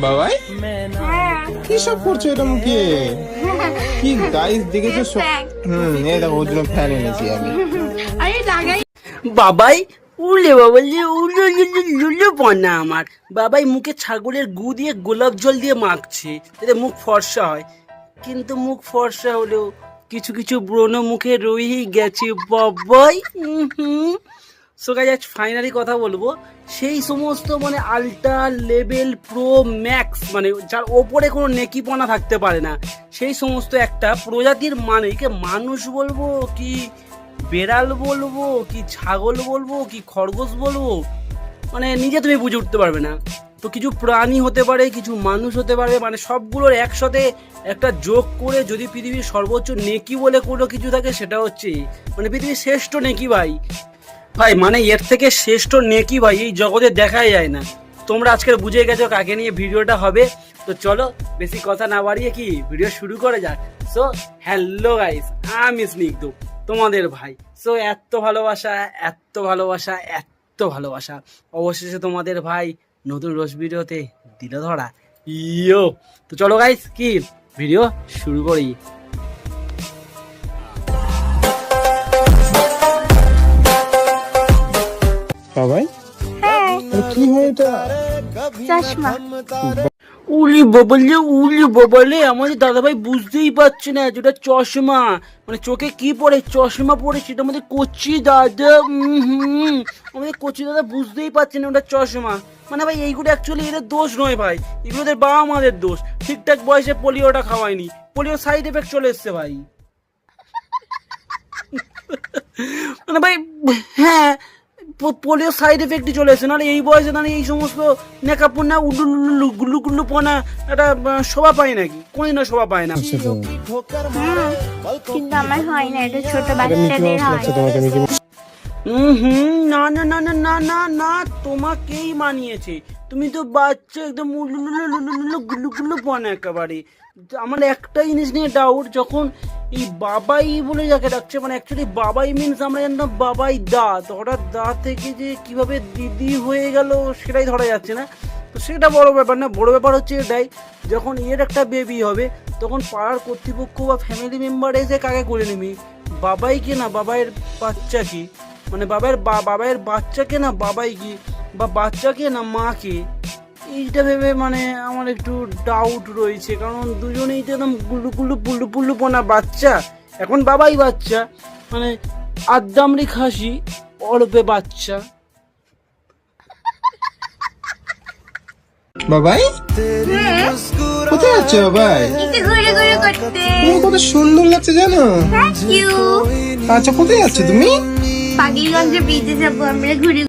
বাবাই কি সব করছো এটা মুখে? কি গাইস দেখেছো? এই দেখো ওর জন্য ফ্যান এনেছি আমি। আরে লাগাই বাবাই উলে বাবালে উলে লুলু পনা আমার বাবাই মুখে ছাগলের গু দিয়ে গোলাপ জল দিয়ে মাখছে যাতে মুখ ফর্সা হয়, কিন্তু মুখ ফর্সা হলেও কিছু কিছু ব্রণ মুখে রয়েই গেছে বাবাই। সো গাইস আজ ফাইনালি কথা বলবো সেই সমস্ত মানে আল্ট্রা লেভেল প্রো ম্যাক্স, মানে যার ওপরে কোনো নেকিপনা থাকতে পারে না, সেই সমস্ত একটা প্রজাতির মানেকে মানুষ বলবো কি বেড়াল বলবো কি ছাগল বলবো কি খরগোশ বলবো, মানে নিজে তুমি বুঝে উঠতে পারবে না। তো কিছু প্রাণী হতে পারে, কিছু মানুষ হতে পারে, মানে সবগুলোর একসাথে একটা যোগ করে যদি পৃথিবীর সর্বোচ্চ নেকি বলে কোনো কিছু থাকে সেটা হচ্ছে মানে পৃথিবীর শ্রেষ্ঠ নেকি ভাই। ভাই মানে এর থেকে শ্রেষ্ঠ নেকি ভাই এই জগতে দেখাই যায় না। তোমরা আজকের বুঝে গেছো কাকে নিয়ে ভিডিওটা হবে। তো চলো বেশি কথা না বাড়িয়ে কি ভিডিও শুরু করে যাক। সো হ্যালো গাইস, আমি স্নিগ্ধ তোমাদের ভাই। সো এত ভালোবাসা এত ভালোবাসা এত ভালোবাসা, অবশেষে তোমাদের ভাই নতুন রোজ ভিডিওতে দিল ধরা ইয়ো। তো চলো গাইস কি ভিডিও শুরু করি। বাবাই কি হয় এটা? চশমা উলি বাবালে আমাদের দাদা ভাই বুঝতেই পারছে না যেটা চশমা, মানে চোখে কি পড়ে চশমা পড়ে সেটা আমাদের কচি দাদা আমাদের কচি দাদা বুঝতেই পারছে না ওটা চশমা। মানে ভাই এইগুলো অ্যাকচুয়ালি এদের দোষ নয় ভাই, এগুলো ওদের বাবা মাদের দোষ, ঠিকঠাক বয়সে পোলিওটা খাওয়ায়নি, পোলিও সাইড এফেক্ট চলে এসছে ভাই। মানে ভাই হ্যাঁ পোলিও সাইড এফেক্টই চলে এসেছে, নাহলে এই বয়সে দাঁড়িয়ে এই সমস্ত নেকাপন্না উডুলুলু গুল্লু গুল্লু পনা এটা শোভা পায় নাকি? কোনদিনও শোভা পায় না। কিন্তু আমার হয় না, এটা ছোট বাচ্চাদের হয়। না না না না না না না তোমাকেই মানিয়েছে, তুমি তো বাচ্চা একদম গুল্লু গুল্লু পনা একেবারে। আমার একটা জিনিস নিয়ে ডাউট, যখন এই বাবাই বলে যাকে ডাকছে মানে অ্যাকচুয়ালি বাবাই মিনস আমরা জানতাম বাবাই দা, তো হঠাৎ দা থেকে যে কিভাবে দিদি হয়ে গেল সেটাই ধরা যাচ্ছে না। তো সেটা বড় ব্যাপার না, বড় ব্যাপার হচ্ছে এটাই যখন এর একটা বেবি হবে তখন পাড়ার কর্তৃপক্ষ বা ফ্যামিলি মেম্বার এসে কাকে করে নিবি, বাবাই কি না বাবাইয়ের বাচ্চা কি, মানে বাবাইয়ের বাচ্চাকে না বাবাই কি, বা বাচ্চাকে না মাকে, এইটা ভেবে মানে আমার একটু ডাউট রয়েছে, কারণ দুজনেই তো একদম গুল্লু গুল্লু পুল্লু পুল্লু পোনা বাচ্চা। এখন বাবাই বাচ্চা মানে আদ্দামরি খাসি অল্পে বাচ্চা। বাবাই কোথায় যাচ্ছে বাবাই? একটু ঘুরে ঘুরে করতে। তুমি কত সুন্দর লাগছে জানো? Thank you. আচ্ছা কোথায় যাচ্ছ তুমি? পাগলিগঞ্জের ব্রিজে যাবো আমরা ঘুরে।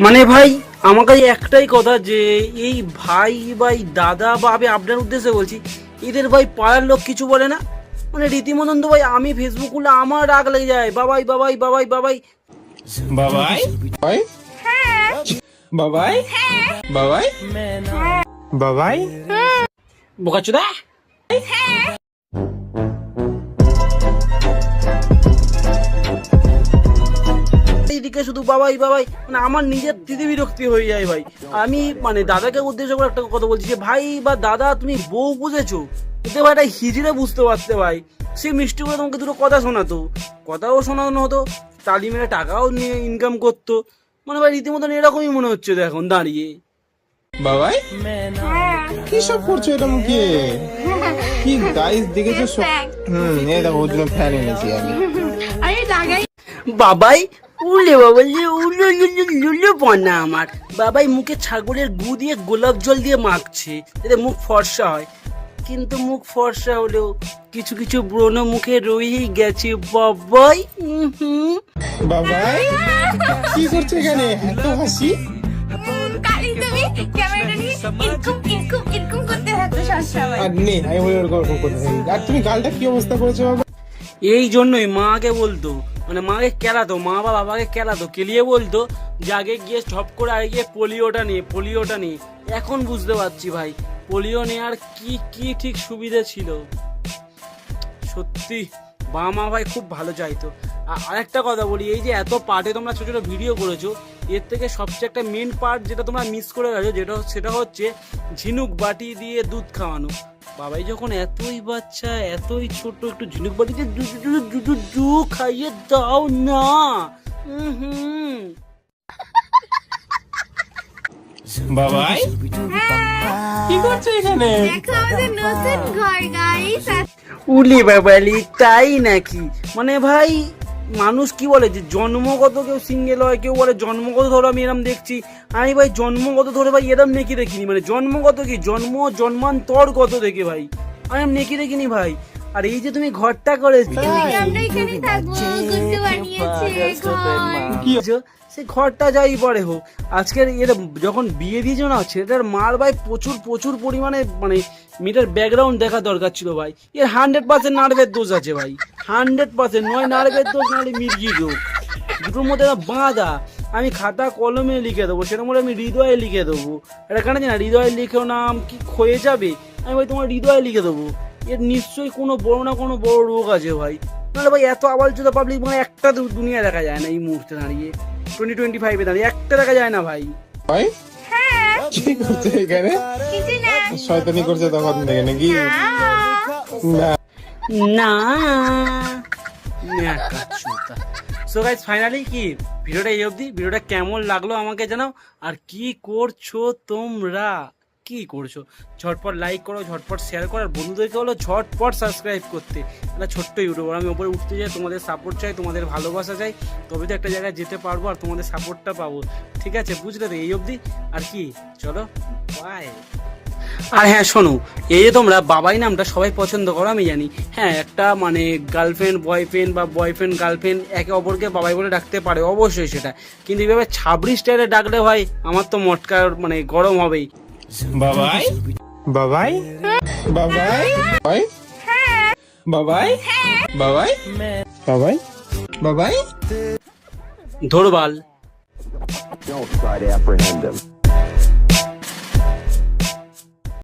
মানে ভাই আমার কাছে একটাই কথা যে এই ভাই ভাই দাদা বা আমি আপনার উদ্দেশ্যে বলছি, এদের ভাই পাড়ার লোক কিছু বলে না, মানে রীতিমতন তো ভাই আমি ফেসবুক খুললে আমার রাগ লেগে যায়, বাবাই বাবাই বাবাই বাবাই বাবাই বাবাই বাবাই বাবাই বাবাই বোকাচোদা। এইদিকে শুধু বাবাই বাবাই, মানে আমার নিজের দিদি বিরক্তি হয়ে যায় ভাই। আমি মানে দাদাকে উদ্দেশ্য করে একটা কথা বলছি যে ভাই বা দাদা তুমি বউ বুঝেছো, এতে ভাই একটা হিজড়ে বুঝতে পারতে ভাই, সে মিষ্টি করে তোমাকে দুটো কথা শোনাতো, কথাও শোনানো হতো, তালি মেরে টাকাও নিয়ে ইনকাম করতো, মানে ভাই রীতিমতন এরকমই মনে হচ্ছে তো এখন দাঁড়িয়ে। বাবাই কি সব করছো এটা মুখে? কি গাইস দেখেছো? এই দেখো ওর জন্য ফ্যান এনেছি আমি। আরে লাগাই বাবাই উলে বাবালে উলে লুলু পনা আমার বাবাই মুখে ছাগলের গু দিয়ে গোলাপ জল দিয়ে মাখছে যাতে মুখ ফর্সা হয়, কিন্তু মুখ ফর্সা হলেও কিছু কিছু ব্রণ মুখে রয়েই গেছে বাবাই। বাবাই কি করছো এখানে? এত হাসি। কালি তুমি ক্যামেরাটা নিয়ে এরকম করতে থাকো সবসময়। আর নে আমি বলি ওরকম করতে থাকি। আর তুমি গালটা কি অবস্থা করেছো বাবা? এই জন্যই মাকে বলতো, মানে মাকে কেলাতো, মা বা বাবাকে কেলাতো, কেলিয়ে বলতো যে আগে গিয়ে ঝপ করে আগে গিয়ে পোলিওটা নিয়ে। এখন বুঝতে পারছি ভাই পোলিও নেওয়ার কি কি ঠিক সুবিধা ছিল। সত্যি বাবা মা ভাই খুব ভালো চাইতো। আরেকটা কথা বলি, এই যে এত পার্টে তোমরা ছোট ছোট ভিডিও করেছো, এর থেকে সবচেয়ে একটা মেন পার্ট যেটা তোমরা মিস করে গেছো, সেটা হচ্ছে ঝিনুক বাটি দিয়ে দুধ খাওয়ানো। বাবাই যখন এতই বাচ্চা, এতই ছোট, একটু ঝিনুক বাটিতে জু খাইয়ে দাও না। বাবাই কি করছো এখানে? দেখো আমাদের নতুন ঘর গাইস। উলি বাবালি, তাই নাকি? মানে ভাই মানুষ কি বলে যে জন্মগত কেউ সিঙ্গেল হয়, কেউ বলে জন্মগত ধরো আমি এরম দেখছি। আমি ভাই জন্মগত ধরে ভাই এরম নেকি দেখিনি, মানে জন্মগত কি জন্মান্তরগত দেখে ভাই আমি নেকি দেখিনি ভাই। আর এই যে তুমি ঘরটা করেছো, আমরা এখানেই থাকবো, গুড্ডু বানিয়েছে ঘর। সে ঘরটা যাই পরে হোক, আজকের এর যখন বিয়ে দিয়েছো না, ছেলেটার মার ভাই প্রচুর পরিমাণে মানে মেয়েটার ব্যাকগ্রাউন্ড দেখা দরকার ছিল ভাই। এর 100% নার্ভের দোষ আছে ভাই, 100%। নয় নার্ভের দোষ, নাহলে মির্গির রোগ, দুটোর মধ্যে একটা বাঁধা। আমি খাতা কলমে লিখে দেবো, সেটা মধ্যে আমি হৃদয়ে লিখে দেবো। এটা কেন জানি না, হৃদয়ে লিখেও নাম কি ক্ষয়ে যাবে, আমি ভাই তোমার হৃদয়ে লিখে দেবো। এর নিশ্চয়ই কোনো বড় রোগ আছে ভাই, নাহলে ভাই এত আবাল চোদা পাবলিক মানে একটা দুনিয়া দেখা যায় না এই মুহূর্তে দাঁড়িয়ে, 2025-এ দাঁড়িয়ে একটা দেখা যায় না ভাই। ভাই কি করছো এখানে? কিছু না। শয়তানি করছে তখন থেকে নাকি? না না সো গাইস ফাইনালি কি ভিডিওটা এই অবধি। ভিডিওটা কেমন লাগলো আমাকে জানাও। আর কি করছো তোমরা, কি করছো? ঝটপট লাইক করো, ঝটপট শেয়ার করো, আর বন্ধুদেরকে বলো ঝটপট সাবস্ক্রাইব করতে। একটা ছোট্ট ইউটিউবার, আমি ওপরে উঠতে চাই, তোমাদের সাপোর্ট চাই, তোমাদের ভালোবাসা চাই, তবে তো একটা জায়গায় যেতে পারবো আর তোমাদের সাপোর্টটা পাবো। ঠিক আছে, বুঝলে তো? এই অবধি। আর কি, চলো বাই। আর হ্যাঁ শোনো, এই যে তোমরা বাবাই নামটা সবাই পছন্দ করো আমি জানি, হ্যাঁ একটা মানে গার্লফ্রেন্ড বয়ফ্রেন্ড বা বয়ফ্রেন্ড গার্লফ্রেন্ড একে অপরকে বাবাই বলে ডাকতে পারে, অবশ্যই সেটা, কিন্তু এইভাবে ছাবড়ি স্টাইলে ডাকলে ভাই আমার তো মটকা মানে গরম হবেই। বাবাই বাবাই বাবাই বাবাই বাবাই বাবাই বাবাই ধরবাল। Don't try to apprehend him.